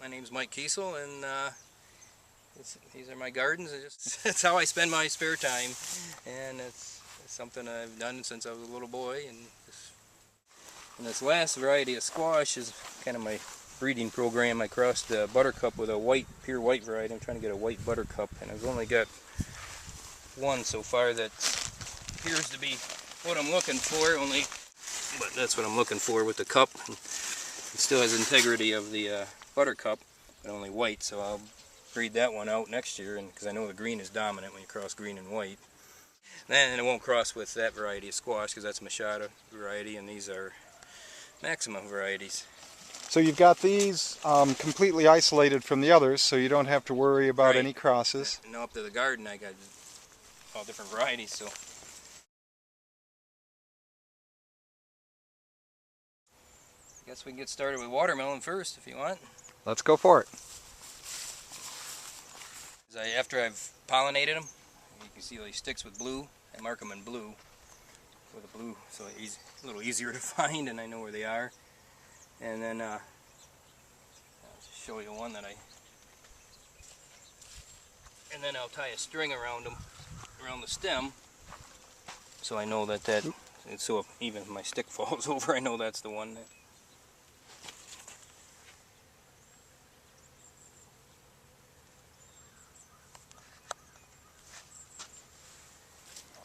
My name's Mike Kiessel, and these are my gardens. It's how I spend my spare time, and it's something I've done since I was a little boy. And this last variety of squash is kind of my breeding program. I crossed the buttercup with a pure white variety. I'm trying to get a white buttercup, and I've only got one so far that appears to be what I'm looking for. But that's what I'm looking for with the cup. It still has integrity of the buttercup, but only white, so I'll breed that one out next year, and because I know the green is dominant when you cross green and white. And it won't cross with that variety of squash because that's Machado variety, and these are Maxima varieties. So you've got these completely isolated from the others, so you don't have to worry about any crosses. And up to the garden I got all different varieties, so. I guess we can get started with watermelon first if you want. Let's go for it. After I've pollinated them, you can see these sticks with blue. I mark them in blue with a blue, so it's a little easier to find, and I know where they are. And then I'll just show you one that and then I'll tie a string around them, around the stem, so I know that so if even if my stick falls over, I know that's the one that.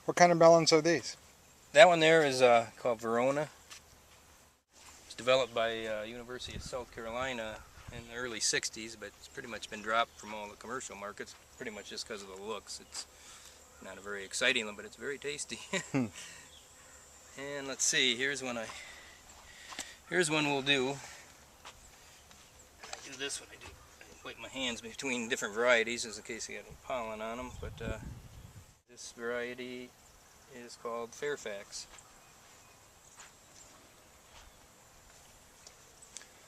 What kind of melons are these? That one there is called Verona. It's developed by University of South Carolina in the early 60s, but it's pretty much been dropped from all the commercial markets, pretty much just because of the looks. It's not a very exciting one, but it's very tasty. And let's see, here's one we'll do. I do this when I wipe my hands between different varieties, just in case I got any pollen on them. But this variety is called Fairfax.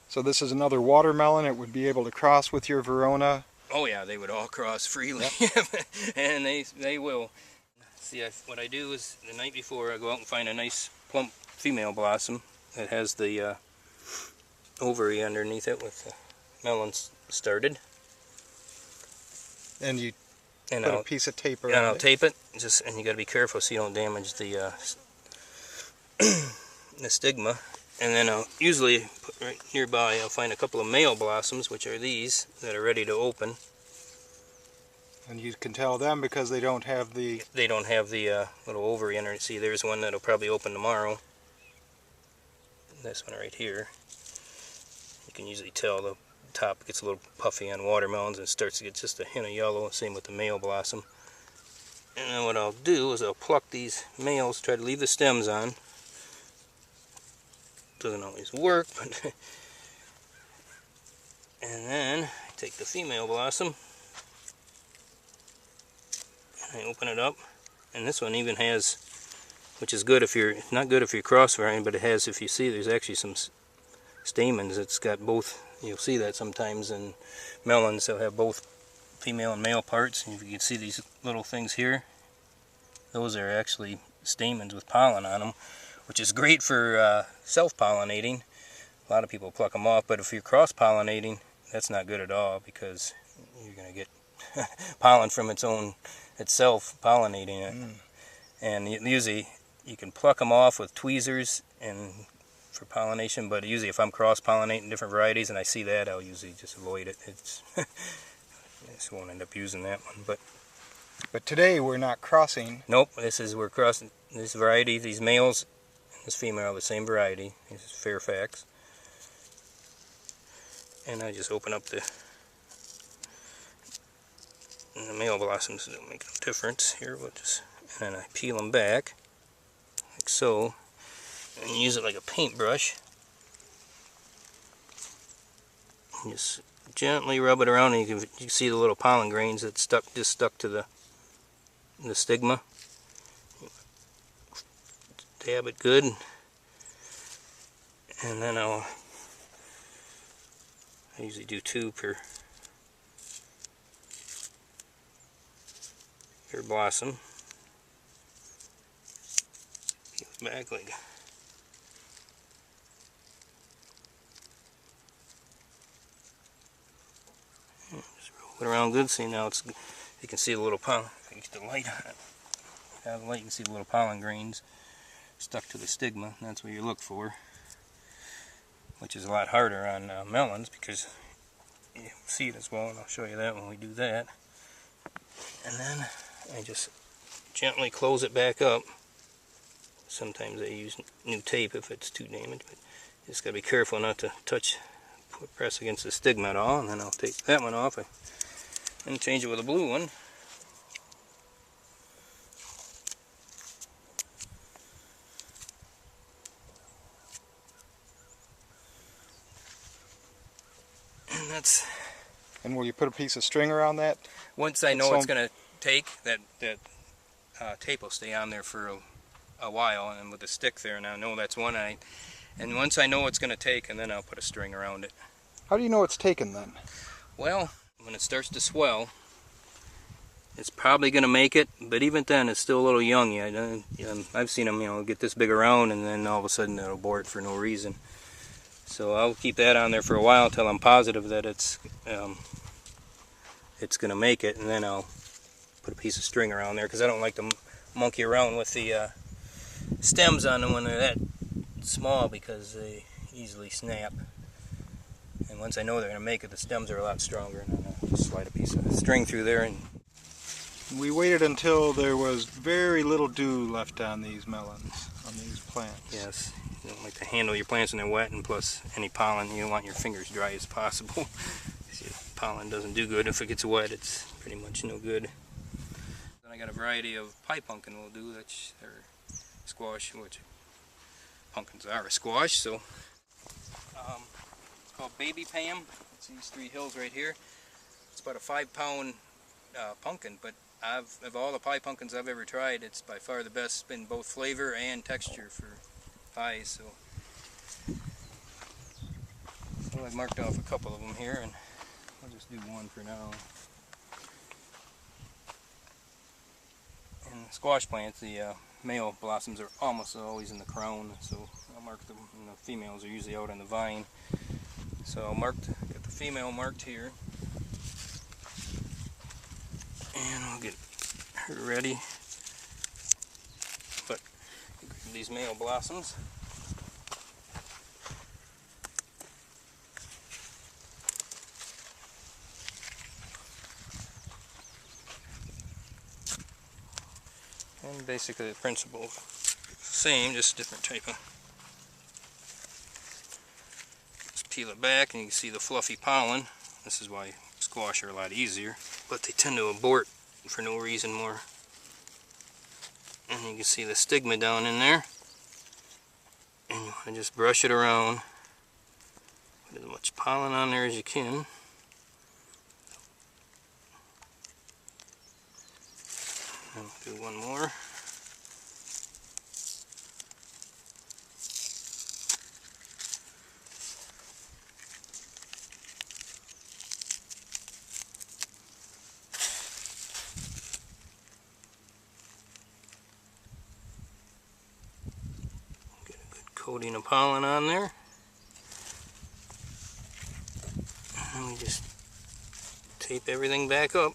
So this is another watermelon. It would be able to cross with your Verona. Oh yeah, they would all cross freely. Yep. And they will. See, what I do is the night before I go out and find a nice plump female blossom that has the ovary underneath it with the melons started. And you put a piece of tape around it. And I'll tape it, and you got to be careful so you don't damage the the stigma. And then I'll usually put right nearby, I'll find a couple of male blossoms, which are these that are ready to open. And you can tell them because they don't have the little ovary under it. See, there's one that'll probably open tomorrow. This one right here. You can usually tell the top gets a little puffy on watermelons and starts to get just a hint of yellow. Same with the male blossom. And then what I'll do is I'll pluck these males, try to leave the stems on. Doesn't always work, but and then I take the female blossom and I open it up, and this one even has, which is good if you're not good if you're cross variety, but it has, if you see, there's actually some stamens. It's got both. You'll see that sometimes in melons. They'll have both female and male parts. And if you can see these little things here, those are actually stamens with pollen on them, which is great for self-pollinating. A lot of people pluck them off, but if you're cross-pollinating, that's not good at all, because you're going to get pollen from itself pollinating it. And usually you can pluck them off with tweezers and for pollination, but usually if I'm cross-pollinating different varieties and I see that, I'll usually just avoid it. I just won't end up using that one. But today we're not crossing. Nope, we're crossing this variety, these males. This female are the same variety. This is Fairfax. And I just open up the male blossoms. Don't make no difference here. And then I peel them back like so, and use it like a paintbrush. And just gently rub it around, and you can see the little pollen grains that just stuck to the stigma. Dab it good, and then I usually do 2 per blossom. Peel it back like Just roll it around good. See, now it's, you can see the little pollen. If I get the light on it, out of the light, you can see the little pollen grains stuck to the stigma. And that's what you look for, which is a lot harder on melons because you don't see it as well, and I'll show you that when we do that. And then I just gently close it back up. Sometimes I use new tape if it's too damaged, but you just got to be careful not to press against the stigma at all. And then I'll take that one off and change it with a blue one. And that's. And will you put a piece of string around that? Once I know it's going to take, that tape will stay on there for a while, and with the stick there, and I know that's one eye. And once I know it's going to take, and then I'll put a string around it. How do you know it's taken then? Well, when it starts to swell, it's probably going to make it, but even then it's still a little young yet. I've seen them, get this big around, and then all of a sudden it'll abort for no reason. So I'll keep that on there for a while until I'm positive that it's going to make it, and then I'll put a piece of string around there, because I don't like to monkey around with the stems on them when they're that small, because they easily snap. And once I know they're going to make it, the stems are a lot stronger, and then I'll just slide a piece of string through there. And we waited until there was very little dew left on these melons, on these plants. Yes, you don't like to handle your plants when they're wet, and plus any pollen, you don't want your fingers dry as possible. Pollen doesn't do good. If it gets wet, it's pretty much no good. Then I got a variety of pie pumpkin we'll do, that's or squash, which pumpkins are a squash. So it's called Baby Pam. It's these 3 hills right here. It's about a 5-pound pumpkin, but of all the pie pumpkins I've ever tried, it's by far the best in both flavor and texture for pies. So I've marked off a couple of them here, and I'll just do one for now. And the squash plants, the male blossoms are almost always in the crown, so I'll mark them, and the females are usually out on the vine. So I'll got the female marked here, and I'll get her ready. But these male blossoms. And basically the principle is the same, just different type of. Just peel it back and you can see the fluffy pollen. This is why squash are a lot easier, but they tend to abort for no reason more. And you can see the stigma down in there. And you want to just brush it around. Put as much pollen on there as you can. I'll do one more. Get a good coating of pollen on there. And we just tape everything back up.